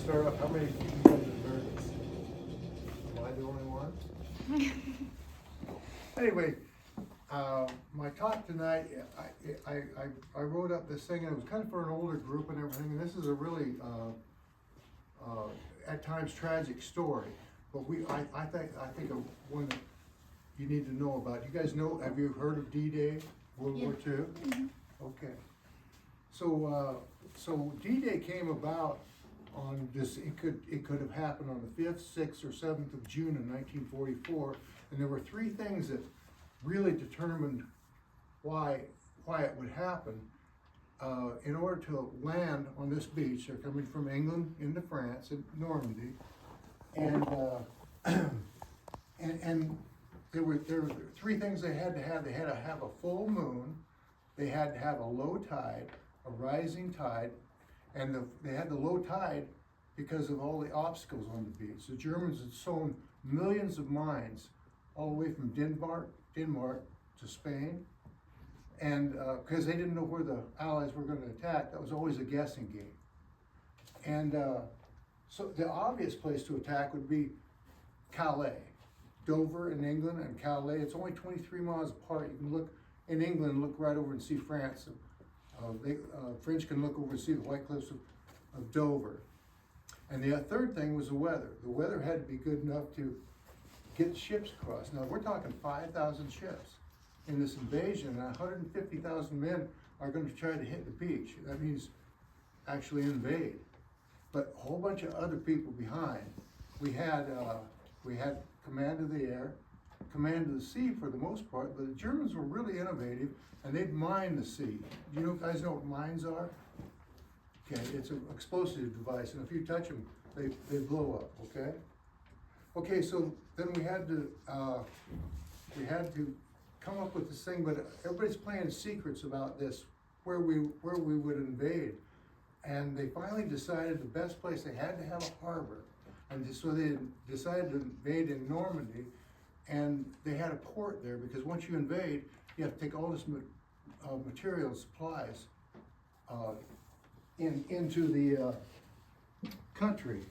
start off, how many people are nervous? Am I the only one? Anyway, my talk tonight, I wrote up this thing, and it was kind of for an older group and everything, and this is a really, at times tragic story. But I think of one that you need to know about. You guys know, have you heard of D-Day, World War II? Mm-hmm. Okay. So D-Day came about on this, it could have happened on the 5th, 6th, or 7th of June in 1944, and there were three things that really determined why it would happen. In order to land on this beach, they're coming from England into France, in Normandy, and there were three things they had to have. They had to have a full moon, they had to have a low tide, a rising tide, and they had the low tide because of all the obstacles on the beach. The Germans had sown millions of mines all the way from Denmark to Spain, and because they didn't know where the Allies were going to attack, that was always a guessing game. And so the obvious place to attack would be Calais. Dover in England and Calais, it's only 23 miles apart. You can look in England and look right over and see France. French can look over and see the White Cliffs of Dover. And the third thing was the weather. The weather had to be good enough to get the ships across. Now we're talking 5,000 ships in this invasion, and 150,000 men are going to try to hit the beach. That means actually invade. But a whole bunch of other people behind. We had command of the air, command of the sea for the most part, but the Germans were really innovative, and they'd mine the sea. You guys know what mines are? Okay, it's an explosive device, and if you touch them, they blow up, okay? Okay, so then we had to come up with this thing, but everybody's playing secrets about this, where we would invade. And they finally decided the best place, they had to have a harbor. And so they decided to invade in Normandy, and they had a port there, because once you invade, you have to take all this material and supplies into the country.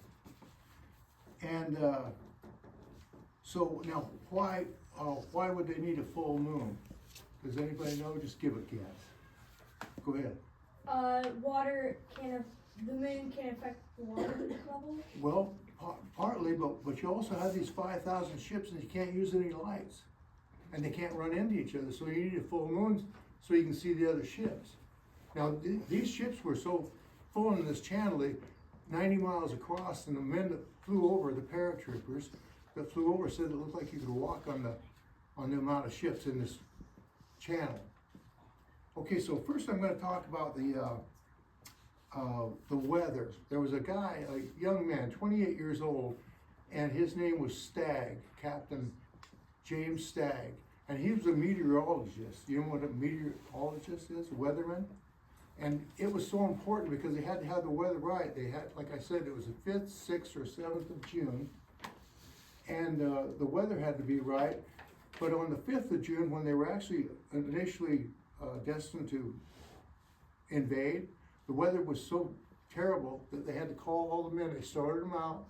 And so now, why would they need a full moon? Does anybody know? Just give a guess. Go ahead. The moon can affect the water level? Well, partly, but you also have these 5,000 ships, and you can't use any lights, and they can't run into each other. So you need a full moon so you can see the other ships. Now these ships were so full in this channel, they 90 miles across, and the men that flew over, the paratroopers that flew over, said it looked like you could walk on the amount of ships in this channel. Okay, so first I'm going to talk about the weather. There was a guy, a young man, 28 years old, and his name was Stagg, Captain James Stagg, and he was a meteorologist. You know what a meteorologist is? A weatherman? And it was so important because they had to have the weather right. They had, like I said, it was the 5th, 6th, or 7th of June, and the weather had to be right. But on the 5th of June, when they were actually initially destined to invade, the weather was so terrible that they had to call all the men. They started them out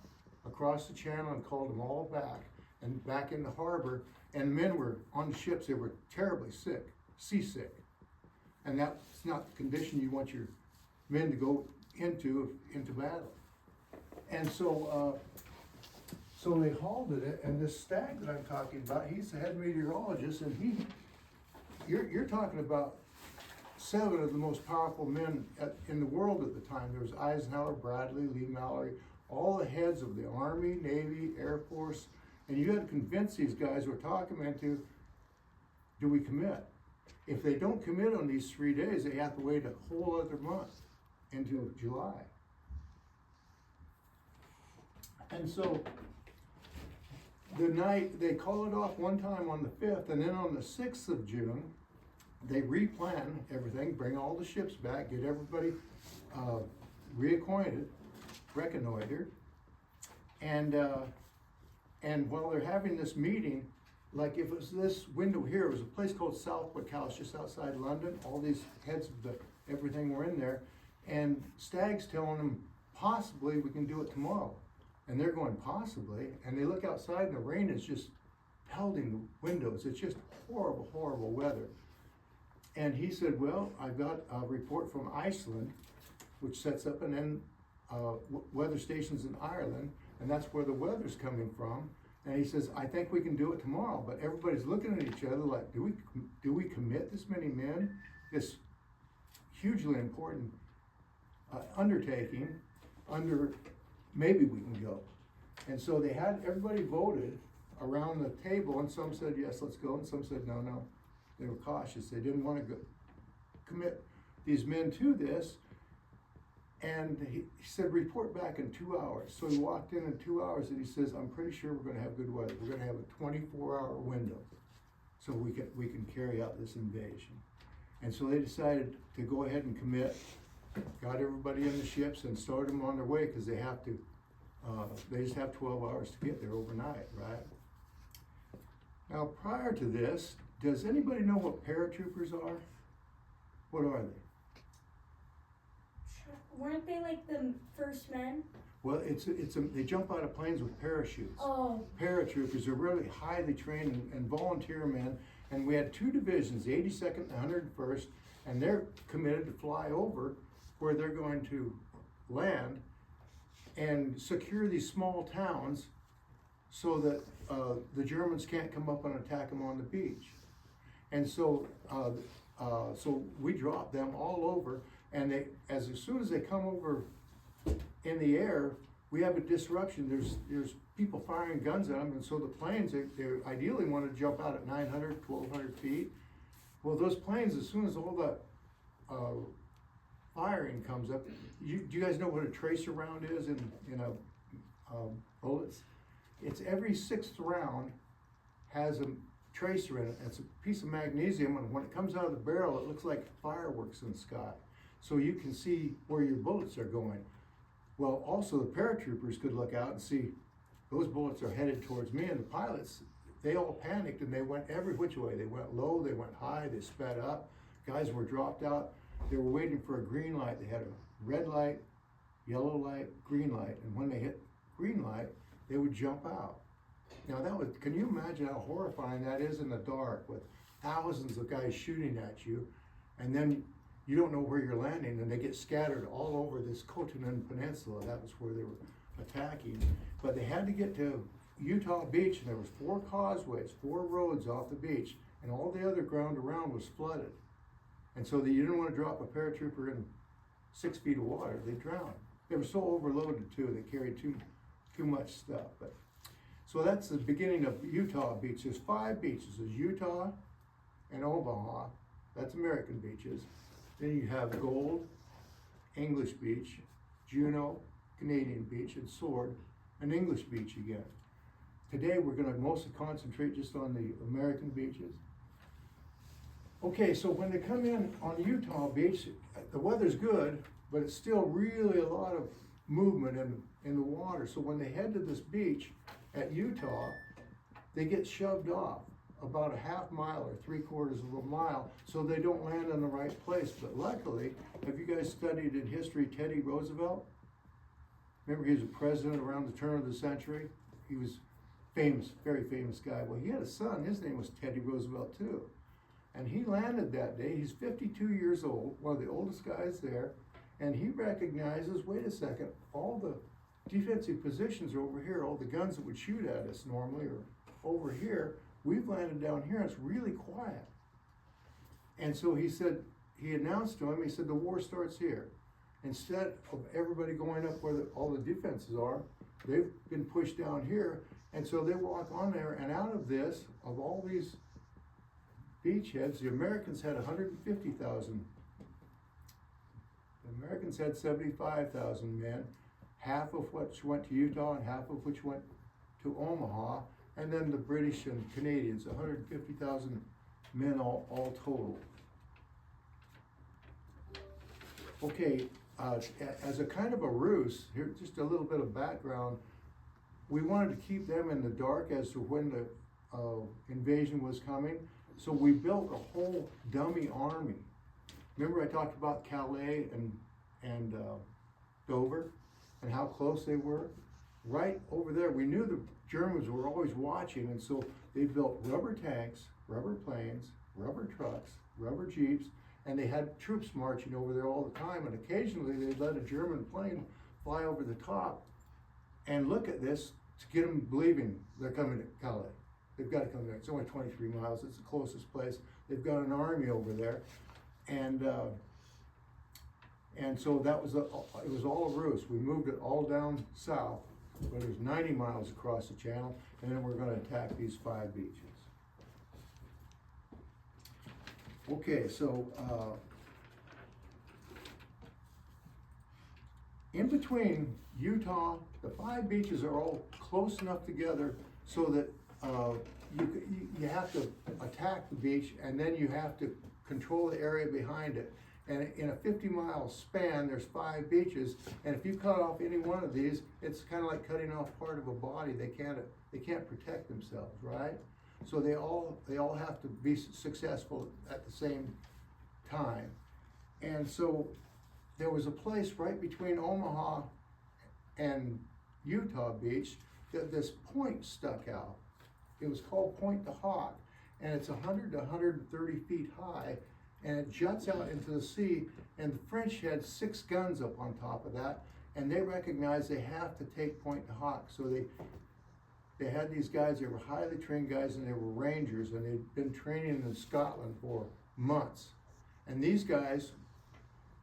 across the channel and called them all back in the harbor. And men were on the ships. They were terribly sick, seasick. And that's not the condition you want your men to go into battle. And so they halted it. And this Stagg that I'm talking about, he's the head meteorologist, and you're talking about 7 of the most powerful men in the world at the time. There was Eisenhower, Bradley, Lee Mallory, all the heads of the Army, Navy, Air Force, and you had to convince these guys who were talking into, do we commit? If they don't commit on these 3 days, they have to wait a whole other month into July. And so the night, they call it off one time on the 5th, and then on the 6th of June, they replan everything, bring all the ships back, get everybody reacquainted, reconnoitered, and while they're having this meeting, like if it was this window here, it was a place called Southwick House just outside London. All these heads of everything were in there, and Stagg's telling them, possibly we can do it tomorrow. And they're going, possibly, and they look outside and the rain is just pelting the windows. It's just horrible, horrible weather. And he said, well, I've got a report from Iceland, which sets up weather stations in Ireland, and that's where the weather's coming from. And he says, I think we can do it tomorrow. But everybody's looking at each other like, do we commit this many men? This hugely important undertaking under maybe we can go. And so they had, everybody voted around the table, and some said, yes, let's go, and some said, no, no. They were cautious. They didn't want to commit these men to this. And he said, report back in 2 hours. So he walked in 2 hours and he says, I'm pretty sure we're going to have good weather. We're going to have a 24-hour window so we can carry out this invasion. And so they decided to go ahead and commit, got everybody in the ships and started them on their way because they have to, they just have 12 hours to get there overnight, right? Now, prior to this, does anybody know what paratroopers are? What are they? Weren't they like the first men? Well, they jump out of planes with parachutes. Oh. Paratroopers are really highly trained and volunteer men, and we had two divisions, the 82nd and 101st, and they're committed to fly over where they're going to land and secure these small towns so that the Germans can't come up and attack them on the beach. And so, so we drop them all over, and as soon as they come over in the air, we have a disruption. There's people firing guns at them, and so the planes, they ideally want to jump out at 900, 1,200 feet. Well, those planes, as soon as all the firing comes up, do you guys know what a tracer round is in bullets? It's every sixth round has a tracer in it. It's a piece of magnesium, and when it comes out of the barrel, it looks like fireworks in the sky. So you can see where your bullets are going. Well, also the paratroopers could look out and see those bullets are headed towards me, and the pilots, they all panicked and they went every which way. They went low, they went high, they sped up. Guys were dropped out. They were waiting for a green light. They had a red light, yellow light, green light, and when they hit green light, they would jump out. Now can you imagine how horrifying that is in the dark with thousands of guys shooting at you, and then you don't know where you're landing, and they get scattered all over this Kotunan Peninsula. That was where they were attacking. But they had to get to Utah Beach, and there was 4 causeways, 4 roads off the beach, and all the other ground around was flooded. And so you didn't want to drop a paratrooper in 6 feet of water. They drowned. They were so overloaded too. They carried too much stuff. But so that's the beginning of Utah Beach. There's 5 beaches. There's Utah and Omaha. That's American beaches. Then you have Gold, English Beach, Juneau, Canadian Beach, and Sword, an English beach again. Today we're going to mostly concentrate just on the American beaches. Okay, so when they come in on Utah Beach, the weather's good, but it's still really a lot of movement in the water. So when they head to this beach at Utah, they get shoved off about a half mile or 3/4 of a mile, so they don't land in the right place. But luckily, have you guys studied in history Teddy Roosevelt? Remember, he was a president around the turn of the century. He was famous, very famous guy. Well, he had a son, his name was Teddy Roosevelt too. And he landed that day. He's 52 years old, one of the oldest guys there, and he recognizes, wait a second, all the defensive positions are over here, all the guns that would shoot at us normally are over here. We've landed down here, and it's really quiet. And so he said, he announced to him, he said, the war starts here. Instead of everybody going up where all the defenses are, they've been pushed down here. And so they walk on there, and out of this, of all these beachheads, the Americans had 150,000. The Americans had 75,000 men, half of which went to Utah and half of which went to Omaha. And then the British and Canadians, 150,000 men all total. Okay, as a kind of a ruse, here just a little bit of background, we wanted to keep them in the dark as to when the invasion was coming, so we built a whole dummy army. Remember I talked about Calais and Dover? and how close they were? Right over there, we knew the Germans were always watching, and so they built rubber tanks, rubber planes, rubber trucks, rubber jeeps, and they had troops marching over there all the time, and occasionally they'd let a German plane fly over the top and look at this to get them believing they're coming to Calais. They've got to come there. It's only 23 miles. It's the closest place. They've got an army over there, and so that was it was all a ruse. We moved it all down south, but it was 90 miles across the channel, and then we're going to attack these 5 beaches. Okay, so in between Utah, the 5 beaches are all close enough together so that you have to attack the beach, and then you have to control the area behind it. And in a 50-mile span, there's 5 beaches, and if you cut off any one of these, it's kind of like cutting off part of a body. They can't protect themselves, right? So they all have to be successful at the same time. And so there was a place right between Omaha and Utah Beach that this point stuck out. It was called Point the Hawk, and it's 100 to 130 feet high, and it juts out into the sea, and the French had 6 guns up on top of that, and they recognized they have to take Point the Hawk. So they had these guys, they were highly trained guys, and they were rangers, and they'd been training in Scotland for months. And these guys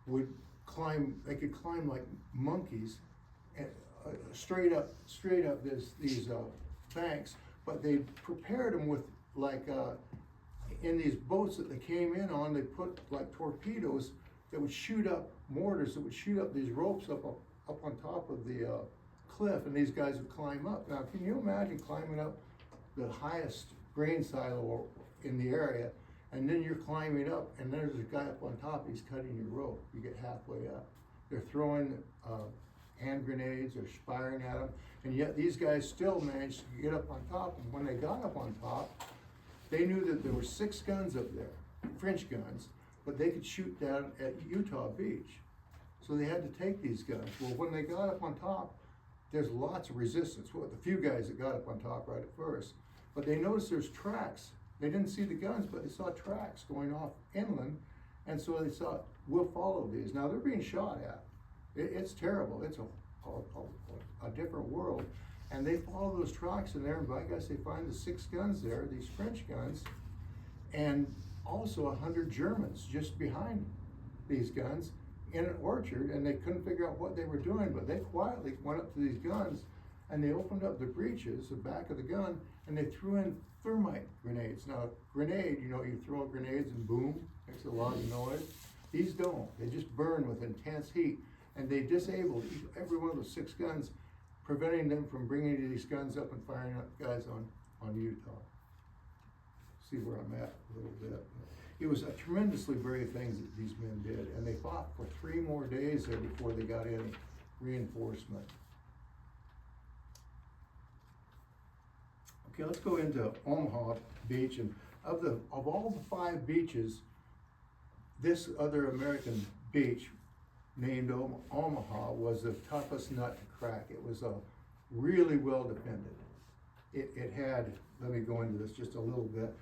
would climb, they could climb like monkeys, and, straight up these banks, but they prepared them with like, in these boats that they came in on, they put like torpedoes that would shoot up, mortars that would shoot up these ropes up on top of the cliff, and these guys would climb up. Now, can you imagine climbing up the highest grain silo in the area, and then you're climbing up, and there's a guy up on top, he's cutting your rope. You get halfway up. They're throwing hand grenades, they're firing at them, and yet these guys still managed to get up on top, and when they got up on top, they knew that there were 6 guns up there, French guns, but they could shoot down at Utah Beach. So they had to take these guns. Well, when they got up on top, there's lots of resistance. Well, the few guys that got up on top right at first, but they noticed there's tracks. They didn't see the guns, but they saw tracks going off inland, and so they thought, we'll follow these. Now they're being shot at. It's terrible. It's a different world. And they follow those tracks in there, and by gosh, they find the 6 guns there, these French guns, and also 100 Germans just behind these guns in an orchard, and they couldn't figure out what they were doing, but they quietly went up to these guns, and they opened up the breeches, the back of the gun, and they threw in thermite grenades. Now, grenade, you throw grenades and boom, makes a lot of noise. These don't. They just burn with intense heat, and they disabled every one of those 6 guns, preventing them from bringing these guns up and firing up guys on Utah. See where I'm at a little bit. It was a tremendously brave things that these men did, and they fought for 3 more days there before they got any reinforcement. Okay, let's go into Omaha Beach, and of all the 5 beaches, this other American beach named Omaha was the toughest nut to crack. It was really well defended. It had, let me go into this just a little bit.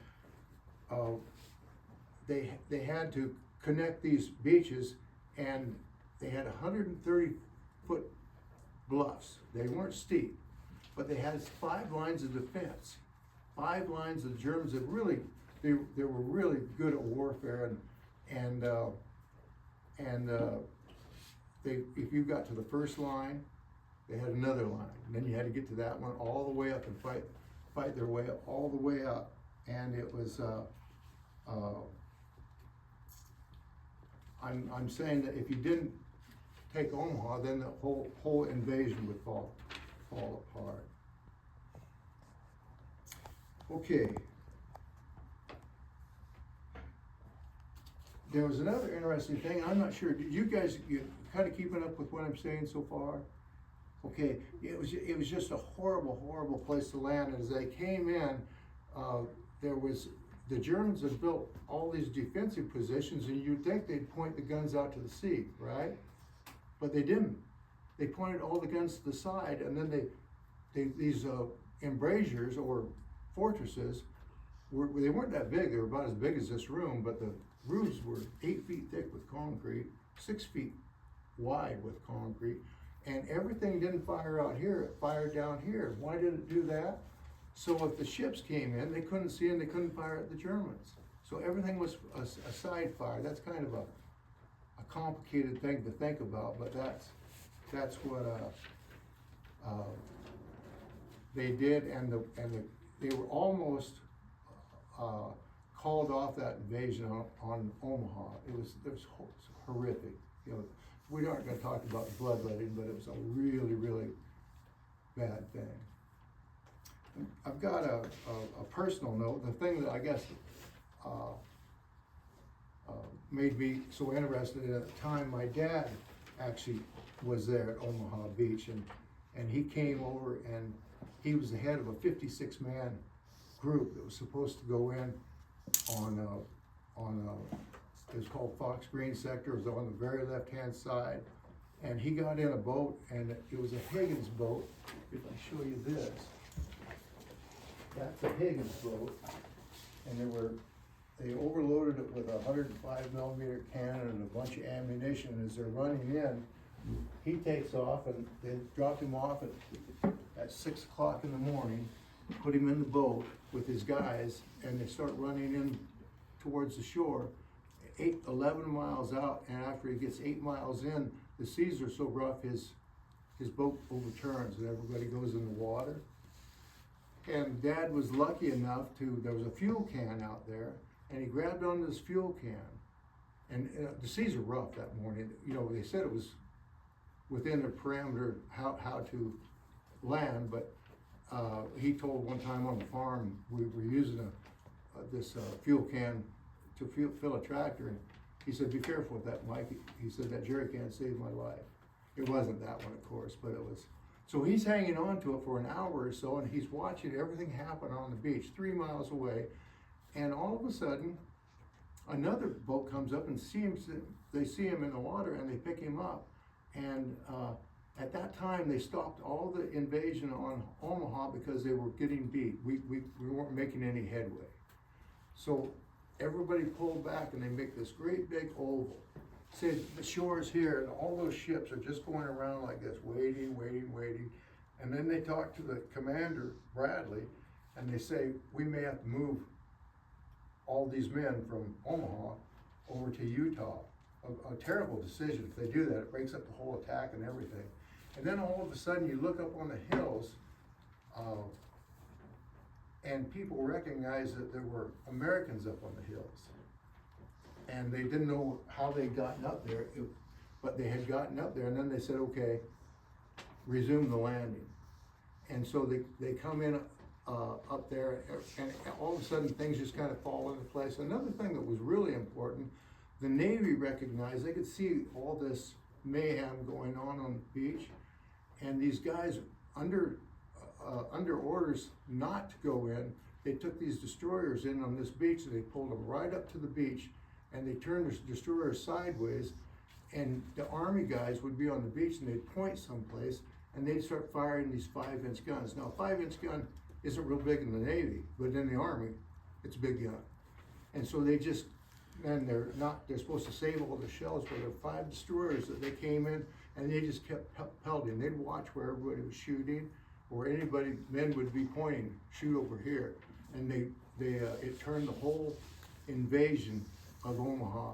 They had to connect these beaches, and they had 130-foot bluffs. They weren't steep, but they had 5 lines of defense. 5 lines of Germans that really, they were really good at warfare, and if you got to the first line, they had another line, and then you had to get to that one all the way up and fight their way up, all the way up. And it was, I'm saying that if you didn't take Omaha, then the whole invasion would fall apart. Okay. There was another interesting thing. I'm not sure. Did you guys, you kind of keeping up with what I'm saying so far? Okay. It was just a horrible place to land. As they came in, the Germans had built all these defensive positions, and you'd think they'd point the guns out to the sea, right? But they didn't. they pointed all the guns to the side, and then these embrasures or fortresses they weren't that big. They were about as big as this room, but the roofs were 8 feet thick with concrete, 6 feet wide with concrete, and everything didn't fire out here, it fired down here. Why did it do that? So if the ships came in, they couldn't see and they couldn't fire at the Germans. So everything was a side fire. That's kind of a complicated thing to think about, but that's what they did, and they were almost called off that invasion on Omaha. It was horrific. You know, we aren't going to talk about the bloodletting, but it was a really, really bad thing. I've got a personal note. The thing that I guess made me so interested at the time, my dad actually was there at Omaha Beach, and he came over, and he was the head of a 56-man group that was supposed to go in on it was called Fox Green Sector. It was on the very left-hand side, and he got in a boat, and it was a Higgins boat. If I show you this, that's a Higgins boat, and they overloaded it with a 105mm cannon and a bunch of ammunition. As they're running in, he takes off, and they dropped him off at 6 o'clock in the morning, put him in the boat with his guys, and they start running in towards the shore, 11 miles out, and after he gets 8 miles in, the seas are so rough, his boat overturns and everybody goes in the water. And Dad was lucky enough there was a fuel can out there, and he grabbed onto this fuel can. And the seas are rough that morning. You know, they said it was within the parameter how to land, but he told one time on the farm, we were using this fuel can to fill a tractor, and he said, "Be careful with that, Mike." He said, "That jerry can saved my life." It wasn't that one, of course, but it was. So he's hanging on to it for an hour or so, and he's watching everything happen on the beach 3 miles away, and all of a sudden, another boat comes up and they see him in the water, and they pick him up. And at that time, they stopped all the invasion on Omaha because they were getting beat. We weren't making any headway. So everybody pulled back, and they make this great big oval. Say the shore is here, and all those ships are just going around like this, waiting. And then they talk to the commander, Bradley, and they say, "We may have to move all these men from Omaha over to Utah." A terrible decision. If they do that, it breaks up the whole attack and everything. And then all of a sudden, you look up on the hills, and people recognize that there were Americans up on the hills. And they didn't know how they'd gotten up there, but they had gotten up there, and then they said, "Okay, resume the landing." And so they come in up there, and all of a sudden things just kind of fall into place. Another thing that was really important, the Navy recognized, they could see all this mayhem going on the beach, and these guys under orders not to go in, they took these destroyers in on this beach, and they pulled them right up to the beach, and they turned the destroyers sideways, and the Army guys would be on the beach, and they'd point someplace, and they'd start firing these 5-inch guns. Now, a 5-inch gun isn't real big in the Navy, but in the Army, it's a big gun. And so they're supposed to save all the shells, but there were 5 destroyers that they came in, and they just kept pelting. They'd watch where everybody was shooting, or men would be pointing, "Shoot over here." And it turned the whole invasion of Omaha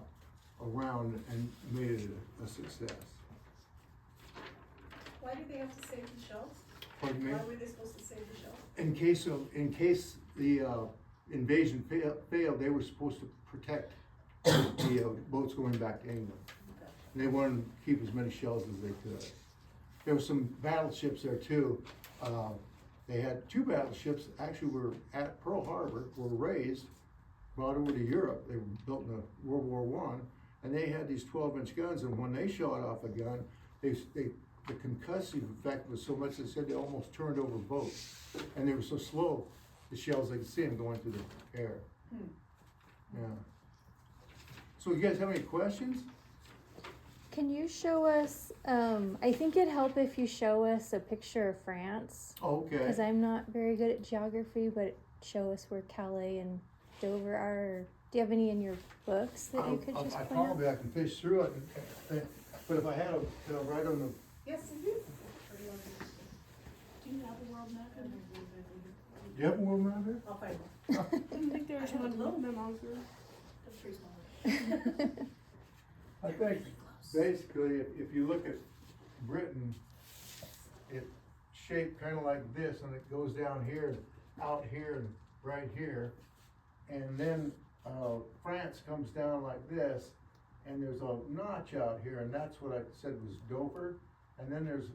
around and made it a success. Why did they have to save the shells? Pardon me? Why were they supposed to save the shells? In case the invasion failed, they were supposed to protect the boats going back to England. Okay. And they wanted to keep as many shells as they could. There were some battleships there too. They had 2 battleships actually were at Pearl Harbor, were brought over to Europe. They were built in World War I, and they had these 12-inch guns, and when they shot off a gun, the concussive effect was so much they said they almost turned over boats. And they were so slow, the shells, they could see them going through the air. Yeah. So you guys have any questions? Can you show us, I think it'd help if you show us a picture of France, Okay. because I'm not very good at geography, but show us where Calais and Dover are. Or do you have any in your books that you could just I point out? probably I can fish through it, but if I had a, right on the, Yes, I do. Or do you want me to just- Do you have a world map? do you have a world map here? I'll find one. Didn't think there was I have a one little memo. That's pretty small. I think basically, if you look at Britain, it's shaped kind of like this, and it goes down here, out here, and right here. And then, France comes down like this, and there's a notch out here, and that's what I said was Dover. And then there's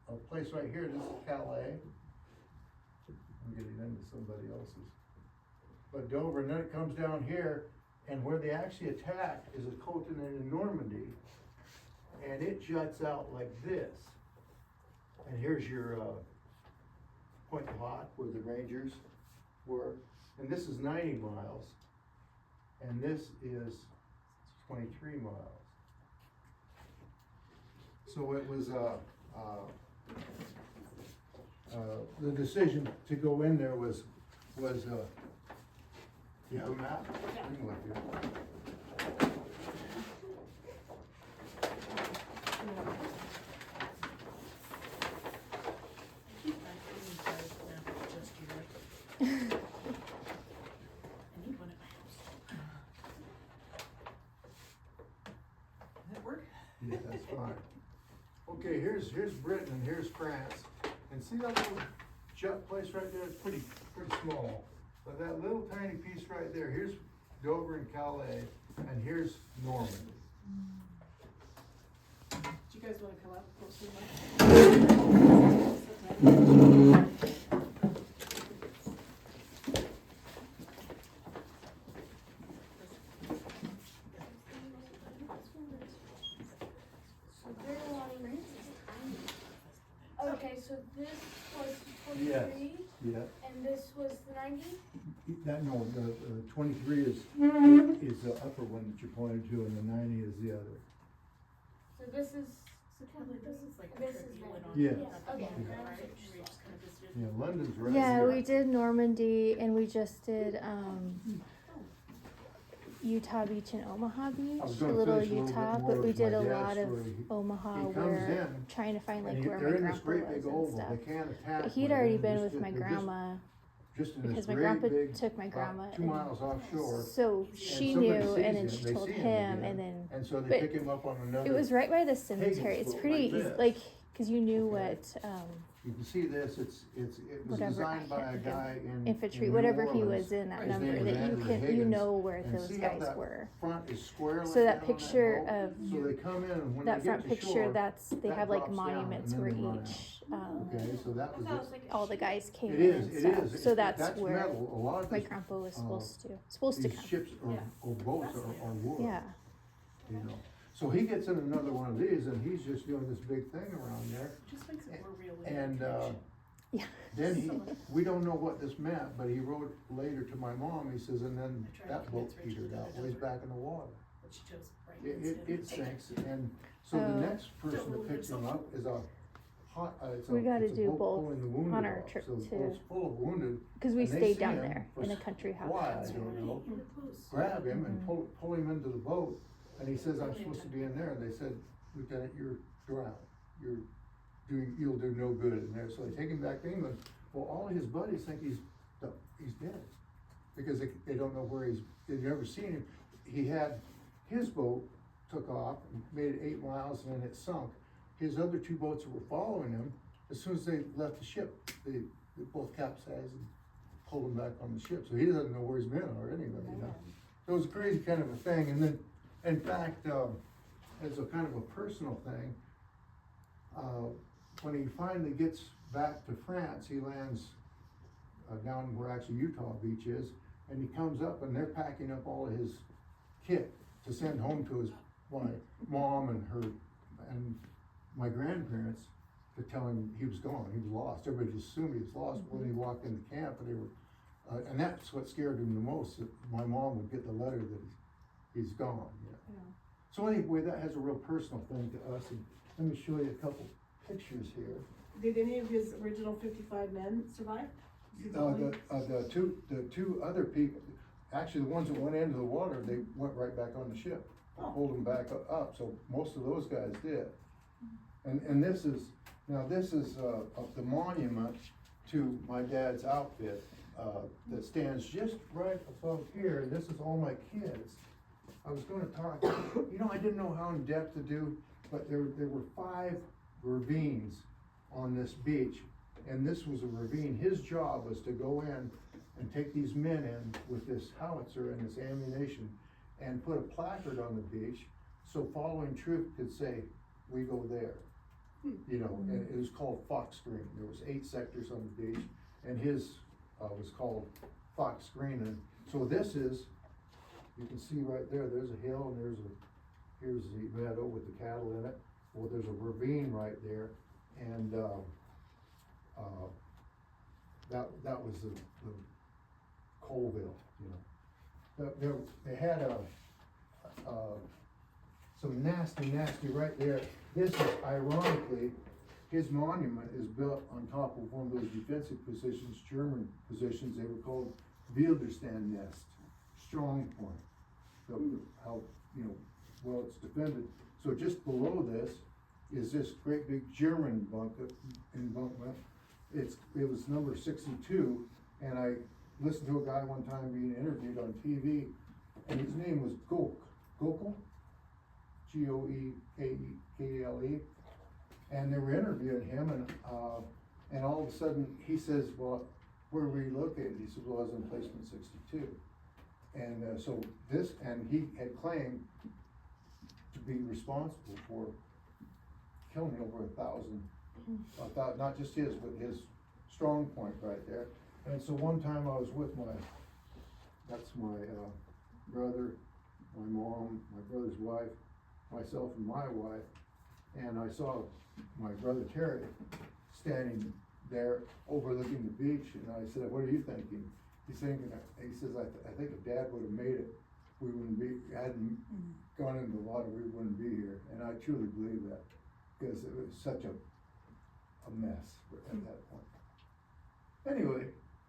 a place right here, this is Calais. I'm getting into somebody else's. But Dover, and then it comes down here, and where they actually attack is a continent in Normandy, and it juts out like this. And here's your, Point de Hoc, where the Rangers were, and this is 90 miles, and this is 23 miles. So it was, the decision to go in there was, you have a map? I'm with you. Keep my green card map just here. I need one at my house. Does that work? Yeah, that's fine. Okay, here's Britain and here's France, and see that little jut place right there, it's pretty small. But that little tiny piece right there, here's Dover and Calais, and here's Normandy. Do you guys wanna come up closer? So their line is tiny. Okay, so this was Yes. 23, Yeah. and this was the 90? That, no, the 23 is the upper one that you pointed to, and the 90 is the other. So this is, So Kelly, this is like a This trip is you went nice. on. Yes. Right? Okay. Where you just kind of visited. Yeah, London's right Yeah, here. we did Normandy, and we just did, Utah Beach and Omaha Beach, I was a gonna little finish a little bit Utah, more but we of did my a dad's lot of story. Omaha He comes where, in, trying to find like And where they're my in this grandpa great big was and oval, stuff. they can't attack. But he'd when they're already in been just- with my they're grandma, Just in this because my great grandpa big, took my grandma, about 2 and miles offshore. so she somebody knew, sees and then him, she they told see him, again, and then And so they but pick him up on another. it was right by the cemetery. It's boat pretty like easy, this. like, cause you knew Okay. what, You can see this, it was Whatever, designed by I a can't guy in. infantry, in whatever New he Orleans. was in that His number, name is that you Andrew can, you Higgins. know where And those see how guys that were. Front is square So like that on picture boat? of, So they come in and when that they front get to picture, shore, that's, they that have like drops down monuments and where then they run each, okay, so that was it. all the guys came It in is, and it stuff. is. So It's- that's where metal. A lot of my this- grandpa was uh, supposed to These come. ships Yeah. or boats are wood. Yeah, You know, so he gets in another one of these and he's just doing this big thing around there. Just makes it more real. And, yeah. then we don't know what this meant, but he wrote later to my mom, he says, and then I tried that to boat convince Rachel petered to out, do way it. back in the water. But she chose right It instead. sinks, and so the Oh. next person that picks him up is a hot, it's a, We gotta it's a do boat both pulling the wounded on our off. trip So the too. boat's full of wounded, Cause we And they stayed see down him there for in a country house. why, down I there. don't know, You're close. grab him and Mhm. pull him into the boat, and he says, I'm supposed to be in there, and they said, Lieutenant, you're drowned, you'll do no good in there, so they take him back to England. Well, all his buddies think he's dead, because they don't know where they've never seen him. He had, his boat took off, made it 8 miles, and then it sunk. His other 2 boats that were following him, as soon as they left the ship, they both capsized and pulled him back on the ship, so he doesn't know where he's been or anybody, you know. So it was a crazy kind of a thing, and then, in fact, as a kind of a personal thing, when he finally gets back to France, he lands down where actually Utah Beach is, and he comes up and they're packing up all of his kit to send home to my mom and her, and my grandparents, to tell him he was gone, he was lost. Everybody just assumed he was lost when he walked into camp, and they were, and that's what scared him the most, that my mom would get the letter that he's gone, you know. So anyway, that has a real personal thing to us, and let me show you a couple pictures here. Did any of his original 55 men survive? Is he the only- The two other people, actually the ones that went into the water, they went right back on the ship. Oh. Pulled them back up, so most of those guys did. And this is, the monument to my dad's outfit, that stands just right above here, and this is all my kids. I was gonna talk, I didn't know how in depth to do, but there were 5 ravines on this beach, and this was a ravine. His job was to go in and take these men in with this howitzer and this ammunition and put a placard on the beach so following troop could say, we go there. And it was called Fox Green. There was 8 sectors on the beach, and his was called Fox Green. And so this is, you can see right there, there's a hill and here's the meadow with the cattle in it. Well, there's a ravine right there, and that was the Colville, They had some nasty right there. This is ironically, his monument is built on top of one of those defensive positions, German positions. They were called Widerstand Nest, strong point. So how, well it's defended. So just below this is this great big German embankment. It was number 62, and I listened to a guy one time being interviewed on TV, and his name was Gokel, Goekele, and they were interviewing him, and all of a sudden he says, well, where were you located? He said, well, I was in placement 62. And so this, and he had claimed to be responsible for killing over 1,000, not just his, but his strong point right there. And so one time I was with my brother, my mom, my brother's wife, myself and my wife, and I saw my brother Terry standing there overlooking the beach, and I said, what are you thinking? He says, I think if Dad would have made it, hadn't gone into the water, we wouldn't be here. And I truly believe that, because it was such a mess at that point. Anyway,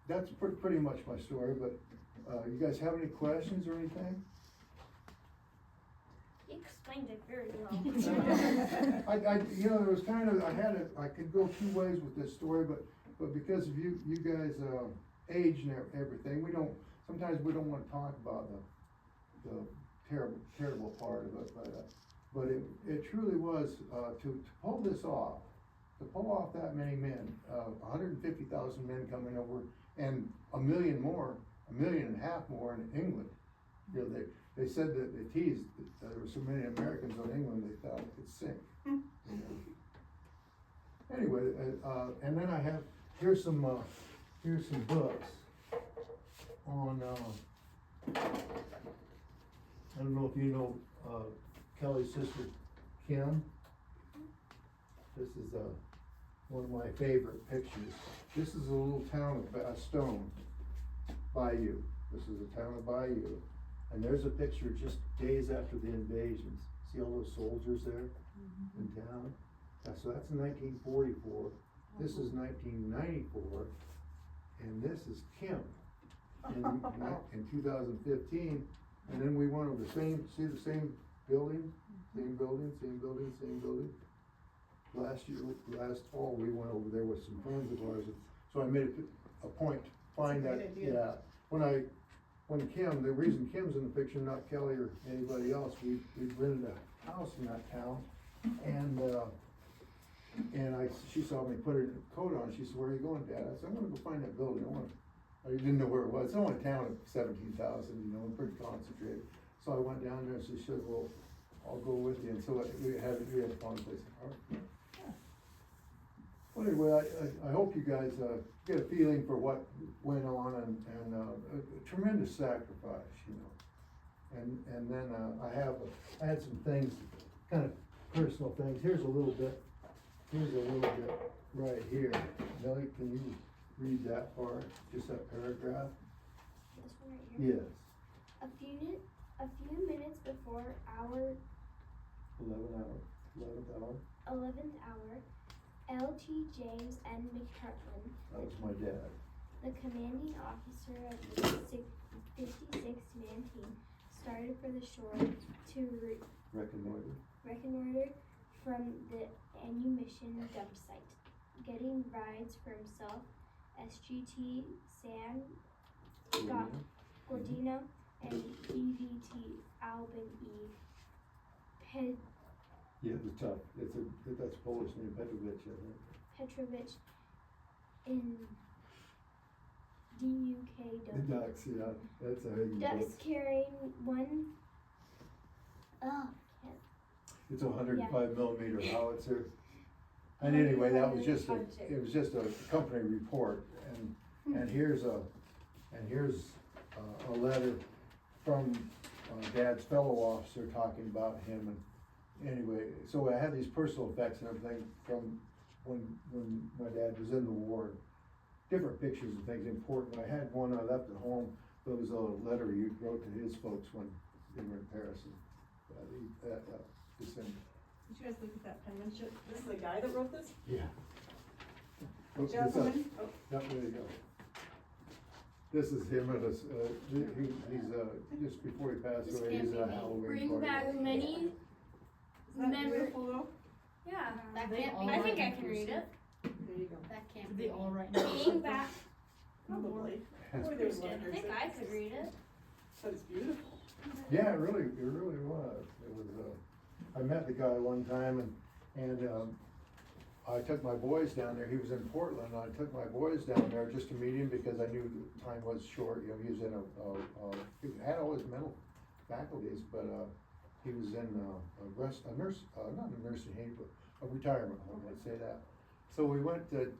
that's pretty much my story, but you guys have any questions or anything? You explained it very well. There was I could go 2 ways with this story, but because of you guys, age and everything, sometimes we don't want to talk about the terrible part of it, but it truly was, to pull this off, to pull off that many men, 150,000 men coming over, and 1.5 million more in England. They said that they teased that there were so many Americans on England they thought it could sink. Anyway, and then here's some books on, I don't know if you know Kelly's sister Kim. This is one of my favorite pictures. This is a little town of Bastogne, Bayou. This is the town of Bayou. And there's a picture just days after the invasions. See all those soldiers there in town? So that's in 1944. This is 1994. And this is Kim in 2015. And then we went over the same building. Last fall, we went over there with some friends of ours. So I made a point to find That's a that, great idea. when Kim, the reason Kim's in the picture, not Kelly or anybody else, we rented a house in that town, and she saw me put her coat on. She said, "Where are you going, Dad?" I said, "I'm gonna go find that building. I didn't know where it was. It's only a town of 17,000, pretty concentrated. So I went down there, and she said, "Well, I'll go with you." And so we had a fun place. Well, anyway, I hope you guys get a feeling for what went on, and a tremendous sacrifice, And then I had some things, kind of personal things. Here's a little bit right here. Millie, can you read that part? Just that paragraph? This one right here. Yes. A few minutes before our 11th hour. 11th hour, L.T. James N. McCartland, That was my dad. the commanding officer of the 56th Man Team, started for the shore to reconnoiter from the ammunition dump site, getting rides for himself, SGT San Gordino, and EVT Albin E. Yeah, it's tough. That's Polish name, Petrovich, I think. Petrovich in DUK The ducks, yeah, that's how you Ducks carrying one. Oh, It's a 105 millimeter howitzer. And anyway, that was just it was just a company report, and here's a letter from Dad's fellow officer talking about him, and anyway, so I had these personal effects and everything from when my dad was in the war, different pictures and things important. I had one I left at home. There was a letter he wrote to his folks when they were in Paris in December. Did you guys look at that penmanship? This is the guy that wrote this? Yeah. Look this up. Gentlemen? Oh, Yep, there you go. This is him at us, he's just before he passed This away, can't he's be at a me. Halloween Bring party. back many. isn't that Memory. beautiful though? Yeah, that They can't all be. I write think I in can read it. There you go. That can't Did be. they all write in Bring back. Probably. That's Boy, there's I letters. think I could read it. But it's beautiful. Yeah, it really was. It was, I met the guy one time and I took my boys down there. He was in Portland. I took my boys down there just to meet him because I knew the time was short. You know, he was in he had all his mental faculties, but he was in a nurse, not a nursing home, but a retirement home, let's say that. So we went to,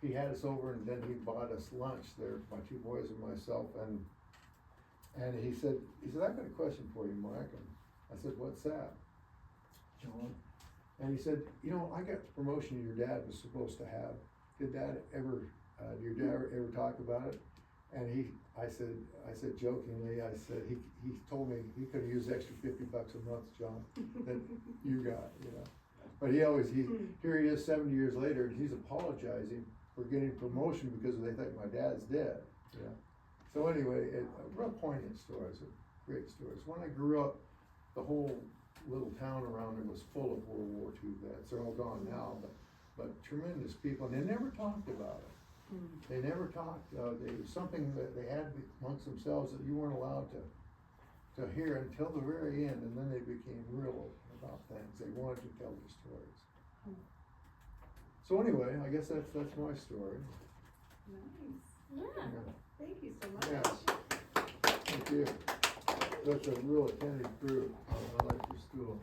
he had us over and then he bought us lunch there, my two boys and myself, and he said, I've got a question for you, Mark. And I said, what's that, John? And he said, I got the promotion your dad was supposed to have. Did did your dad ever talk about it? And I said jokingly, I said, he told me he could have used extra $50 a month, John, that you got, But here he is 70 years later, and he's apologizing for getting promotion because they think my dad's dead, So anyway, a real poignant stories, great stories. When I grew up, the whole little town around there was full of World War II vets. They're all gone now, but tremendous people, and they never talked about it. They never talked. It was something that they had amongst themselves that you weren't allowed to hear until the very end, and then they became real open about things. They wanted to tell their stories. So anyway, I guess that's my story. Nice. Yeah. Thank you so much. Yeah. Thank you. That's a real attentive group. I like your school.